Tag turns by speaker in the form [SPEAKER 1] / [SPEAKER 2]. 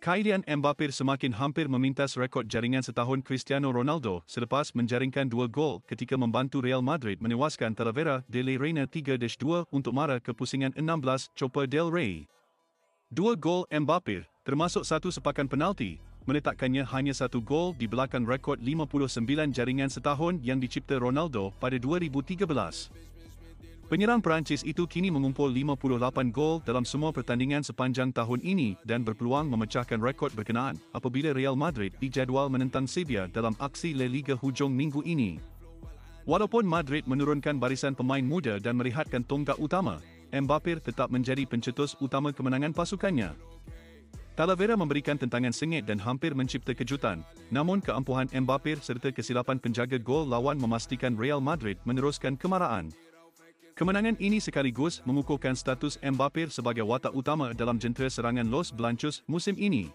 [SPEAKER 1] Kylian Mbappé semakin hampir memintas rekod jaringan setahun Cristiano Ronaldo selepas menjaringkan 2 gol ketika membantu Real Madrid menewaskan Talavera de la Reina 3-2 untuk mara ke pusingan 16 Copa del Rey. 2 gol Mbappé, termasuk satu sepakan penalti, meletakkannya hanya 1 gol di belakang rekod 59 jaringan setahun yang dicipta Ronaldo pada 2013. Penyerang Perancis itu kini mengumpul 58 gol dalam semua pertandingan sepanjang tahun ini dan berpeluang memecahkan rekod berkenaan apabila Real Madrid dijadual menentang Sevilla dalam aksi La Liga hujung minggu ini. Walaupun Madrid menurunkan barisan pemain muda dan merehatkan tonggak utama, Mbappé tetap menjadi pencetus utama kemenangan pasukannya. Talavera memberikan tentangan sengit dan hampir mencipta kejutan, namun keampuhan Mbappé serta kesilapan penjaga gol lawan memastikan Real Madrid meneruskan kemarahan. Kemenangan ini sekaligus mengukuhkan status Mbappé sebagai watak utama dalam jentera serangan Los Blancos musim ini.